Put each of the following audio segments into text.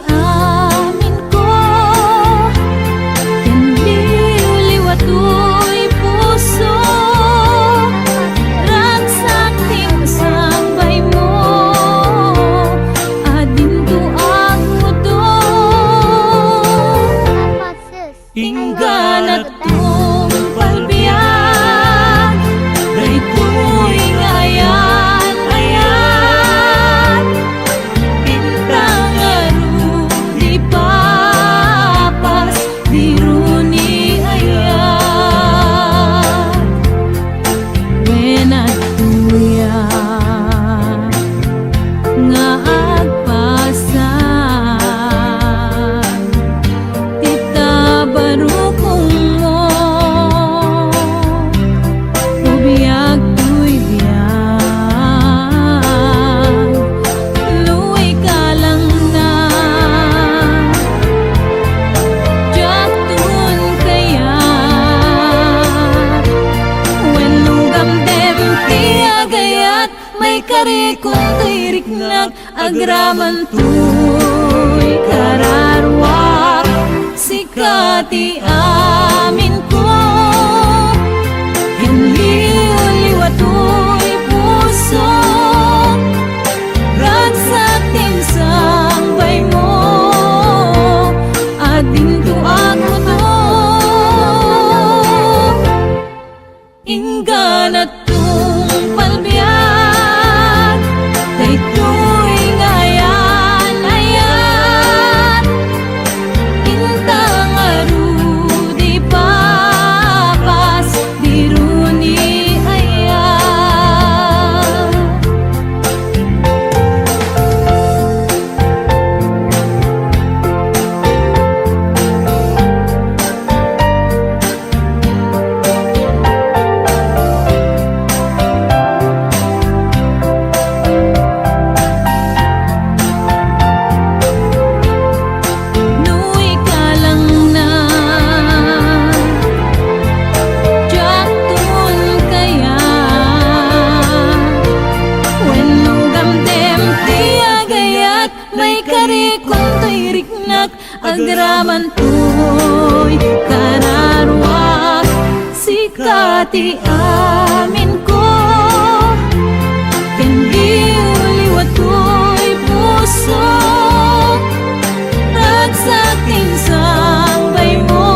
amin ko, liwato'y puso, ragsak tinsambay mo, adinto ang mudo, inggan at palbiyan, daytoy ngayan ayan, bintang aru di papas diruni ayan, when at tuya nga agpasan, tita barukong mo, ubiyag tuy biyag, luwi ka lang na, jatun kaya, when lugam dem tiagayat, may karikong tuy riknag, agraman tuy kararwak, sikati amin ko, liwato'y puso, ragsak tinsambay mo, adinto ang mudo, inggan at palbiyan, daytoy ngayan ayan, bintang aru di papas diruni ayan. Nuwi ka lang na, jatun kaya, when lugam dem tiagayat, may karikong tuy riknag, agraman tuy kararwak, sikati amin ko, liwato'y puso, ragsak tinsambay mo,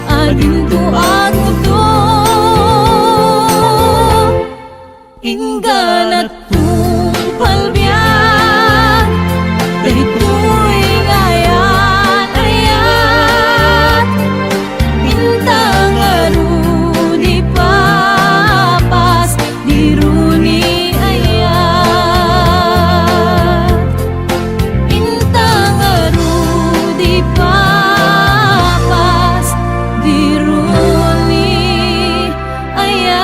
adinto ang mudo, inggan at palbiyan, daytoy ngayan ayan, bintang aru di papas diruni ayan, bintang aru di papas diruni ayan.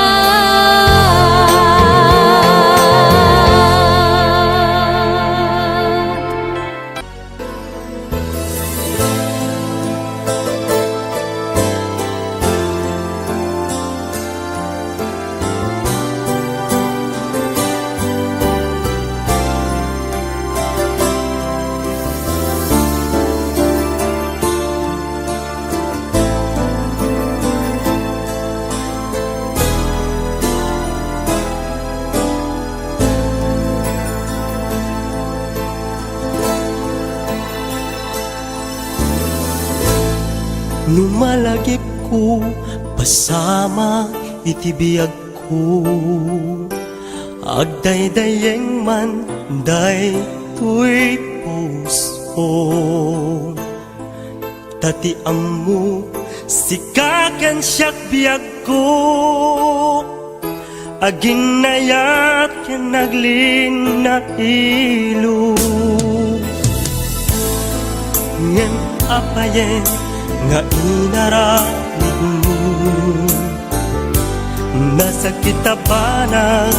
Lumalagip ko, pasama itibiyag ko, agdaydayeng man daytoy puso, tatiam mo sikaken siyak biyag ko, aginayat ken naglin na ilo, ngem apayen nga inaramid mo, nasa kitabanan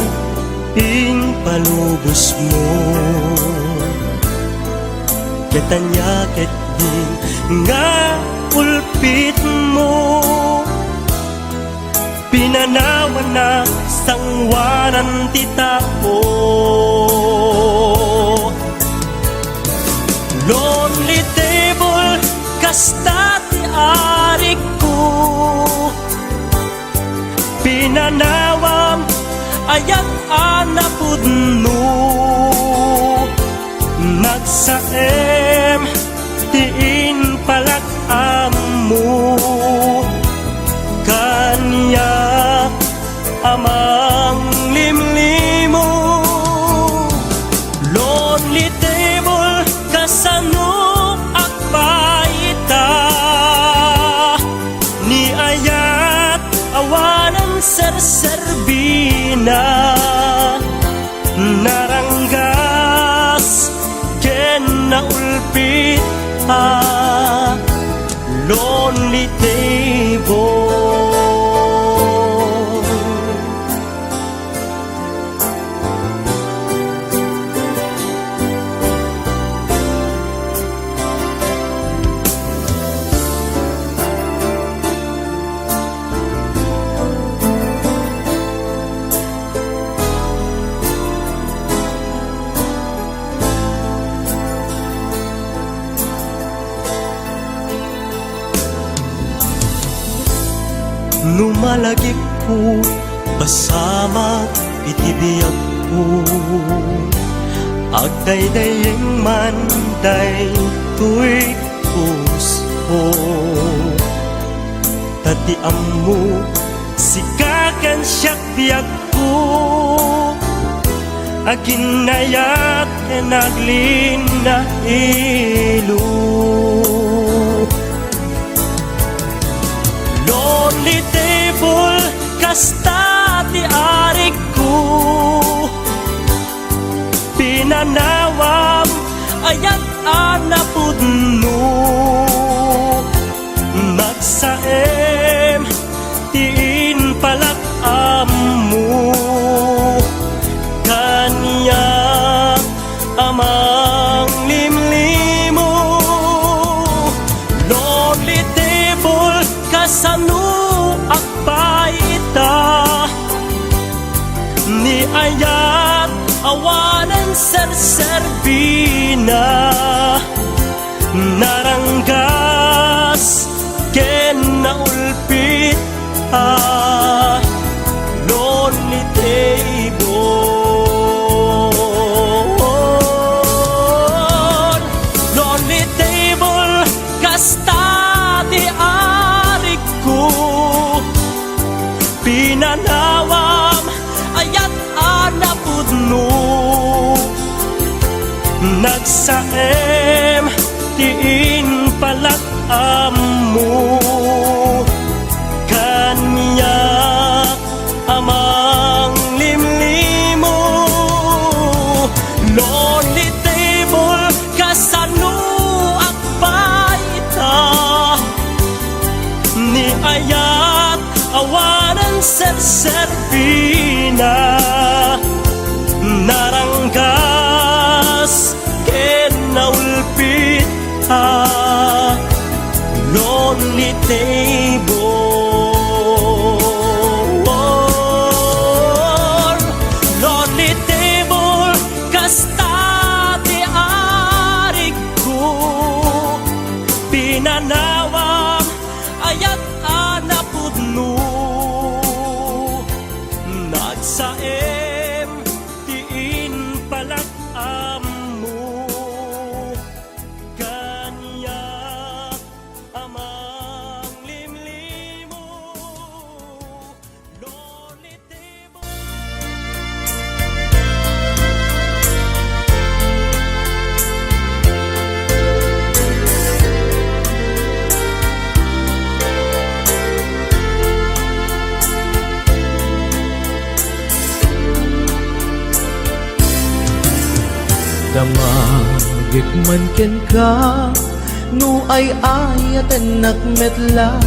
ing palubos mo, ketanya ket din nga pulpit mo, pinanawan na sangwanan tita ko, Lonely table kasta ti arik ko, pinanawam ayat anapudno, nagsaem tiin palak amu, kanya amang limlimo. Lonely table kasano akbaita, ni ayat awanan serserbina, naranggas ken naulpit lonely table. Lumalagip ko, basama itibiyag ko, agdaydayeng manday tu'y puso. Tatiam mo, sikakan siyak biyag ko, aginayat e naglin na ilo. Lonely table kasta ti arik ko, pinanawam ayat anapudno, nagsaem tiin palak amu, kanya amang limlimo. Lonely table kasano akbaita, ni ayat awanan serserbina, naranggas ken naulpit lonely table. Lonely table kasta ti arik ko, pinanawam ayat anapudno, nagsaem tiin palak amu, kanya amang limlimo. Lonely table kasano akbaita, ni ayat awanan serserbina, naranggas ken naulpit lonely table. Lonely table kasta ti arik ko, pinanawam ayat anapudno, nagsaem tiin palak amu, kanya amang limlimo. Lonely table. Damagit man ken ka, no ay ayatan nakmetla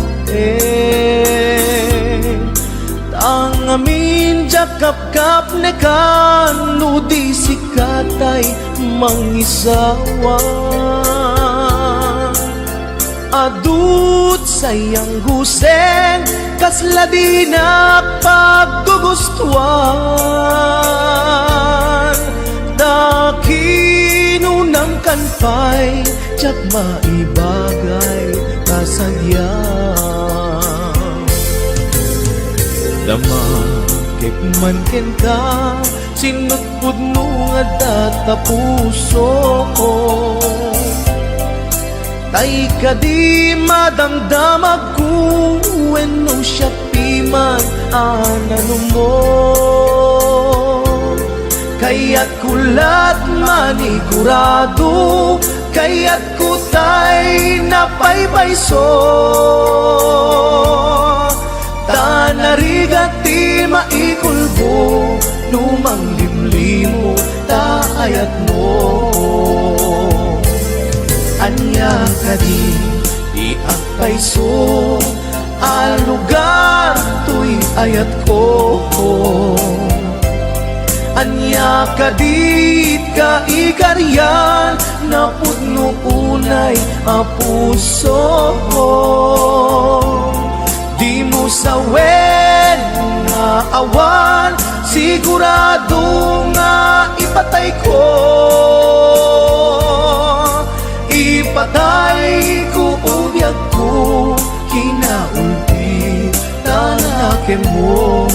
ang amin jakap kap ne kan, no di sikatay mangisawa. Adut sayang gusen, kasla di na paggugustuhan, dakinunang kan pa'y tiyak maibagay kasadya. Dama kekman ken ka sinutpud no nga data puso ko. Tay ka di madamdamag ko wenno siya piman anano mo. Kaya't kulat manigurado, kaya't kutay napaypayso. Tanarigat ti maikulbo, lumang limlimo taayat mo. Anya ka di agpayso, al lugar tuy ayat ko. Anya ka dit ka ikaryan na pudno unay a puso ko. Di mo sawen nga awan sigurado nga ipatay ko. Ipatay ko ubiyag ko kinaulti tanake mo.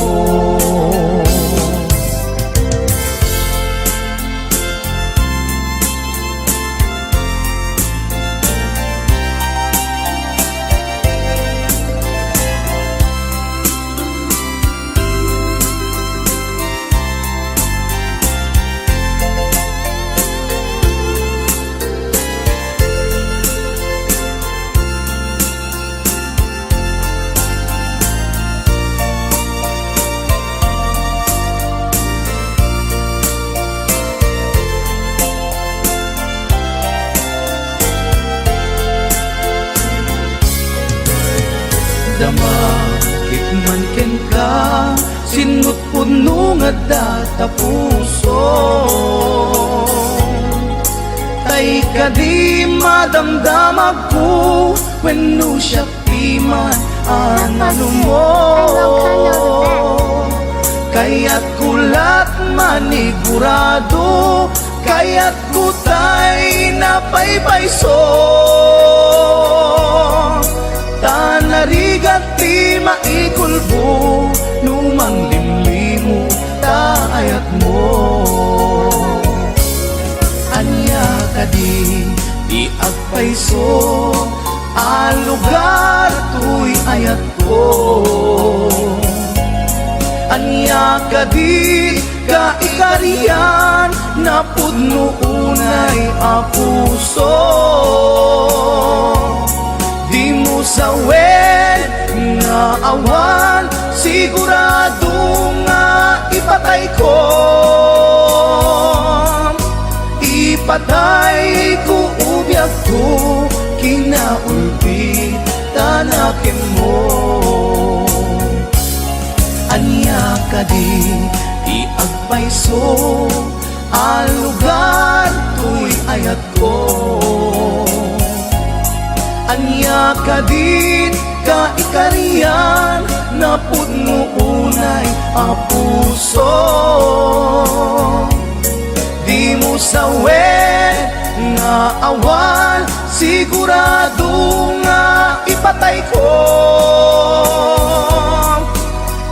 Dama kikman ken ka sinut puno nga data puso. Tay ka di madamdamag ko wenno siya piman anano mo. Kaya't kulat manigurado, kaya't kutay napaypayso. Tanarigat ti maikulbo, lumang limlimo taayat mo. Anya ka di agpayso, al lugar tuy ayat ko. Anya ka di ka ikariyan na pudno unay a puso. Di mo sawen nga awan sigurado nga ipatay ko. Ipatay ko ubiyag ko kinaulbit tanakin mo. Anya ka di agpayso, al lugar tuy ayat ko. Anya ka din ka ikariyan na pudno unay a puso. Di mo sawen nga awan sigurado nga ipatay ko.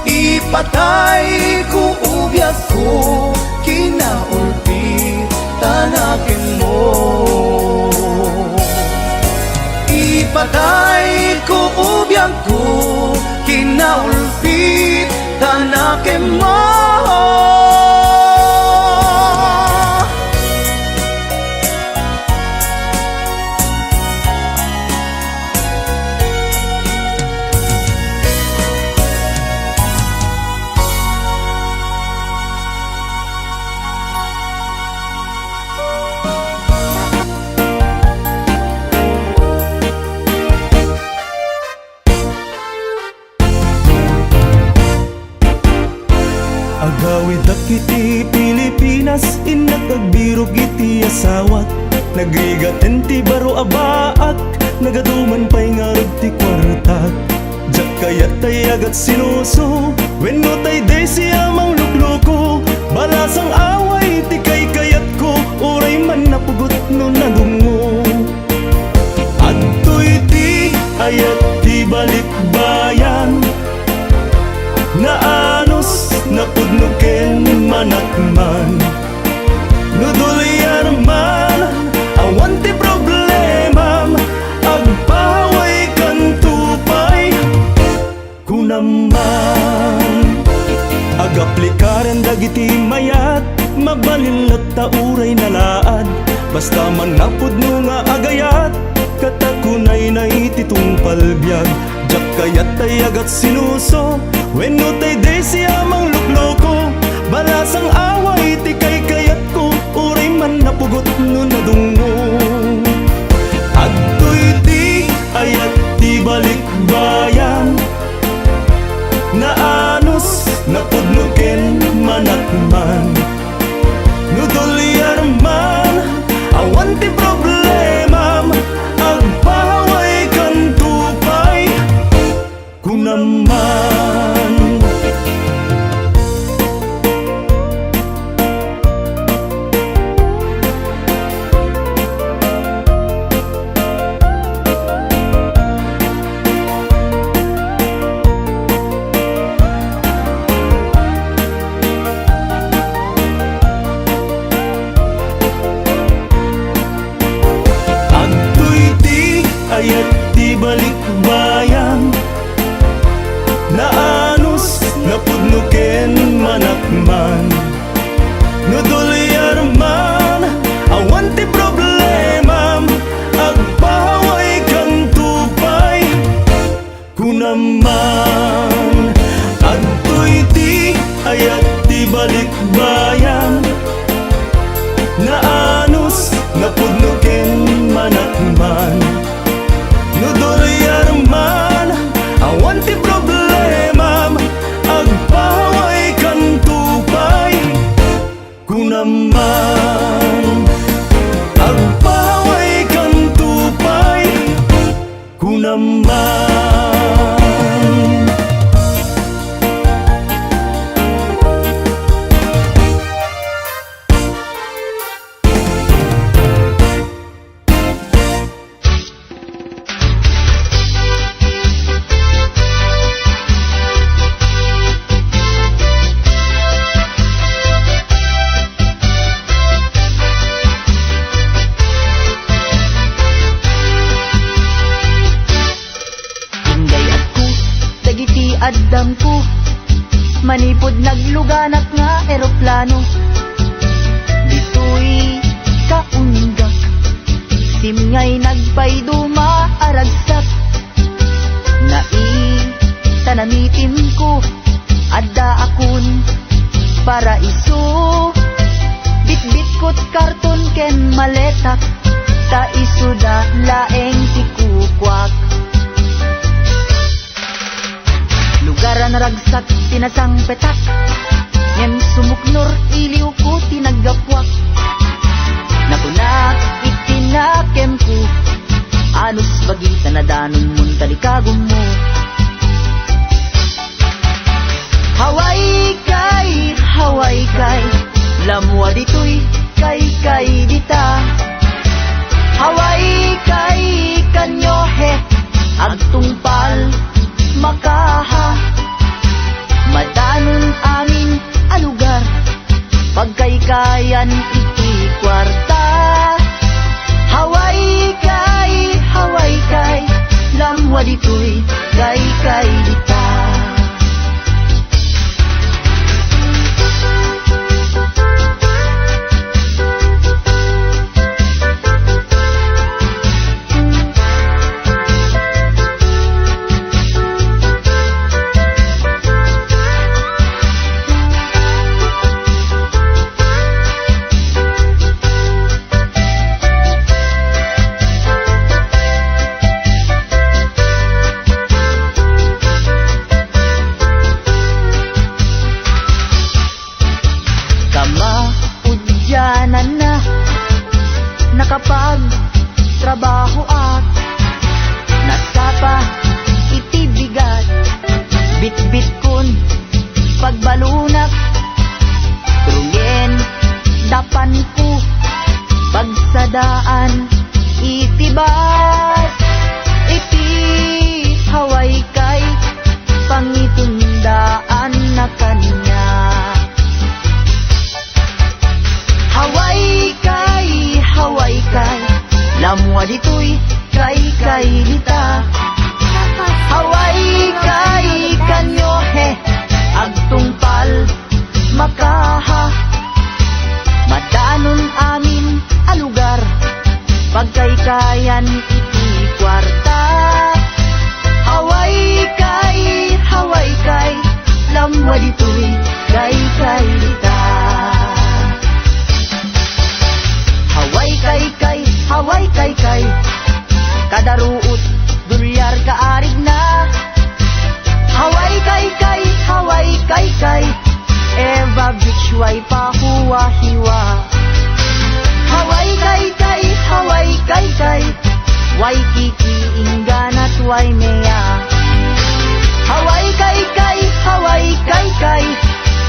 Ipatay ko ubiyag ko kinaulbit tanakin mo. Ipatay ko ubiyag ko kinaulbit tanakin mo. Agawid akiti Pilipinas, inagagbiro giti asawat. Nagrigaten ti baro abaak, nagaduman pa'y ngarag ti kwartak. Jak kayat tay agat sinuso, wenno tay day siya mang lukloko. Balasang away ti kay kayat ko, uray man napugot no nga agayat katakunay na ititong palbyag jak kayat tayag at sinuso wenno tay de siya mang lukloko balasang away ti kay kayat ko uray man napugot no nadungo adtoy ti ayat ti balikbayan na anos napudnuken manakman nudulyar man awan ti problemam agpahaway kan tupay kunaman ayat di balikbayan na anos napudnuken manakman nudulyar man awan ti problemam agpahaway kang tupay kunaman adtoy ti ayat di balikbayan na anos napudnuken manakman nudulyar man awan ti problemam agpahaway kan tupay kunaman agpahaway kan tupay kunaman addam ko manipod nagluganak nga eroplano ditoy kaunggak simngay nagpayduma aragsak tanamitin ko adda akon paraiso bitbit ko't karton ken maletak ta isuda laeng tikukwak lugaran ragsak tinasang petak ngem sumuknor iliw ko tinagapwak nakunak itinakem ko anos bagita na danon mun talikagom mo Hawaii kay lamwa ditoy kay dita Hawaii kay kanyohe agtungpal makaha madanon amin alugar pagkaykayan iti kwarta Hawaii kay lamwa ditoy kay dita nakapag trabaho at nasapa itibigat bitbit kun pagbalunak trungen dapan ko pagsadaan itibas iti Hawaii kay pangitundaan na kanya Hawaii kay lamwa ditoy kay dita Hawaii kay kanyohe agtungpal makaha madanon amin alugar pagkay kayan iti kwarta. Haway kay lamwa dito'y kay ta. Haway kay kadaruot duryar kaarig na. Haway kay Eva Beach way pahuwa-hiwa. Haway kay Waikiki ingganat way mea. Haway kay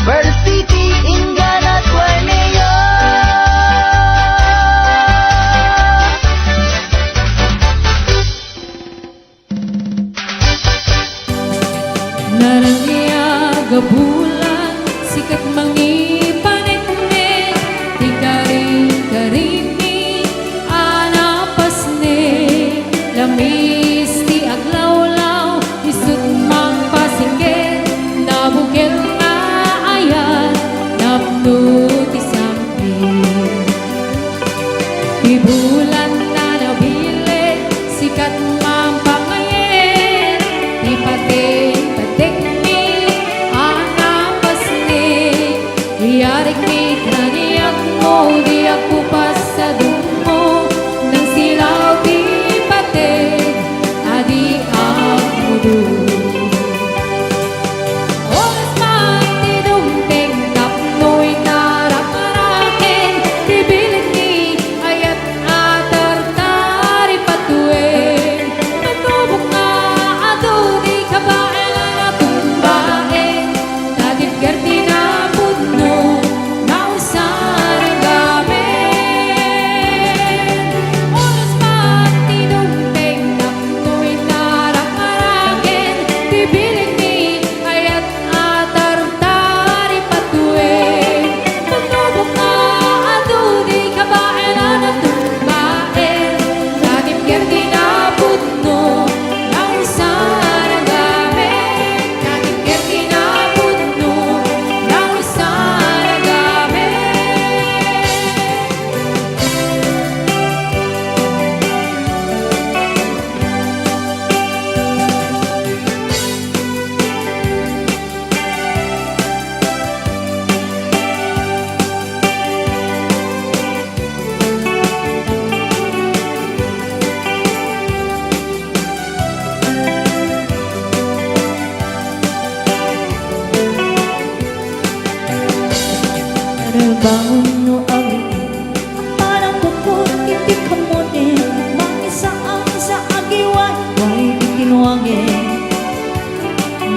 Pearl City ingganat way mea. Narangya bulan sikat mangipanik-nik ti karing-karini anapas ni lamis ti aglawlaw isut magpasinggit nabukil nga ayan napno ti sampit ti bulan na nabilit sikat mampangayit ti patik Yarik ni kraniyak mo, di ako pasadong mo nang silaw di patid, adi ako doon. Oras man di dumting, kapno'y narap-arakin, di bilit ni ayat atar-tari patuin. Nagtubok na ato, di kabain na tumbain, nadipgerti na bangun no awin parang bukod hindi kamunin mangisaang sa agiwan way ikinuwangin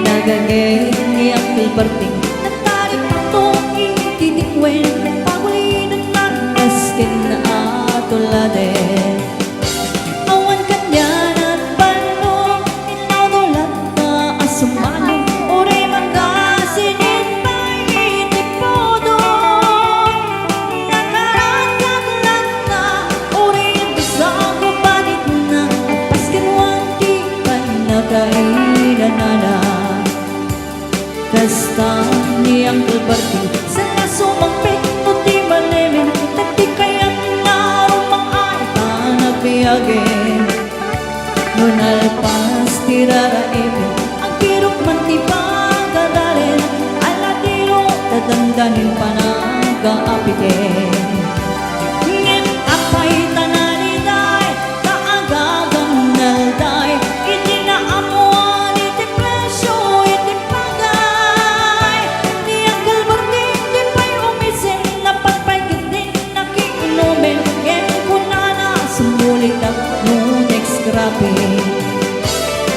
nagagay niyang pilparting natarik patong ititikwin pagulinan man askin na atuladen awan kanyan at balong inaudulat na asumanong uri magkasinit pa'y itipodo kainanana kasta niyang kalbarti sa nasumangpit o di malimin nagtikayang narumang ay panagpiyagin nunalpas tiraraipin ang kirok man ti pagkadarin alatiro tadandanin panagkaapitin ngin apay tananiday kaagagang nalday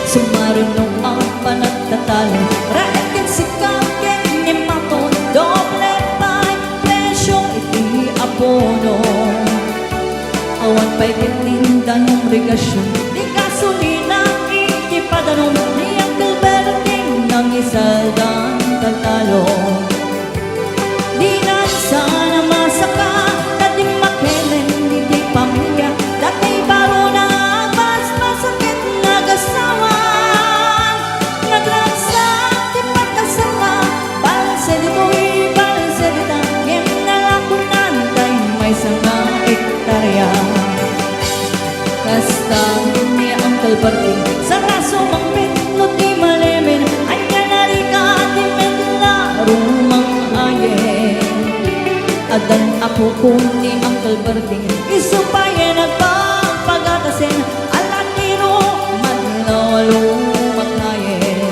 sumarunong ang panagtatalo rakin si kakin ni mato doble pa'y presyong iti abono awan pa'y kitindan ng regasyon di gasolina iti padanon niyang kalberting ng isaldan tatalo di na sana masaka na di makelen iti pamilya dati baro na mas masakit nagasawa nagragsak di pagkasama balse dito'y balse dita yung nalakunan tayo may sanga ektarya Kasta ni Uncle Berting sa raso mangpit no di malemen ay kanarika di medla rumang ayen. Adan ako ko ni Uncle Berting isupayan nagpapagatasin alatiro manlolo makayen.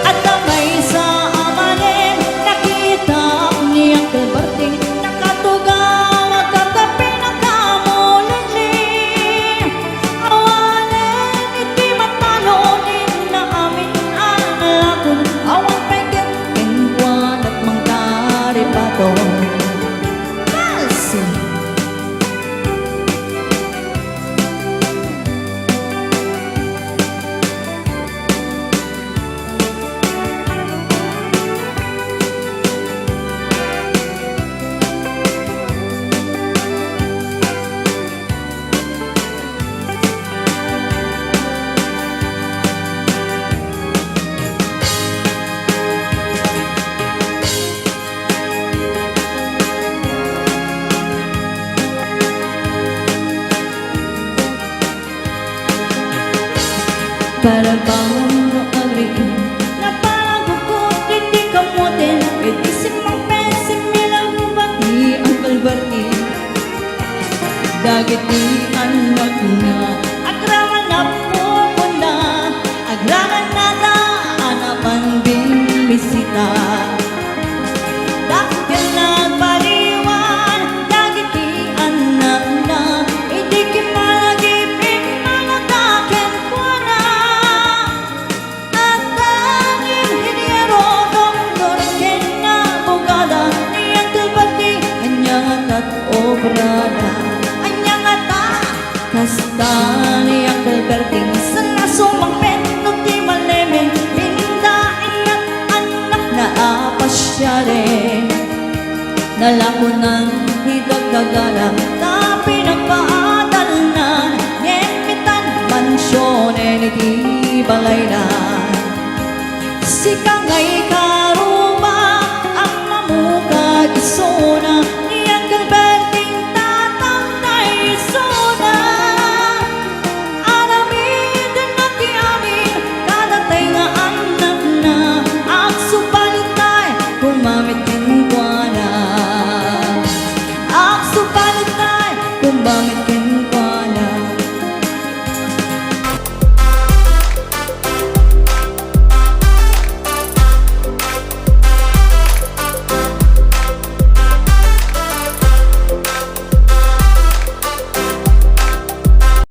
At damay sa amanin nakita ni Uncle Berting nakatugaw magkatapi ng kamulili. Awanin iti matalonin na amin analakon awan pagkat kengkwan at mangkaripaton. Asin para bang agriin na parang bukod hindi kamutin itisip mong pesim nilang bati ang kalbati dagit ni anak na agraman na pupunta agraman na daanapan bimbisita dagit nagpaliwan dagit ni anak na hindi kimalagipin malatakin ko na. Obrada anyang ata kasta ni Uncle Berting sa nasumang petno di malemen pindain at anak na apasya rin nalako ng hidagagala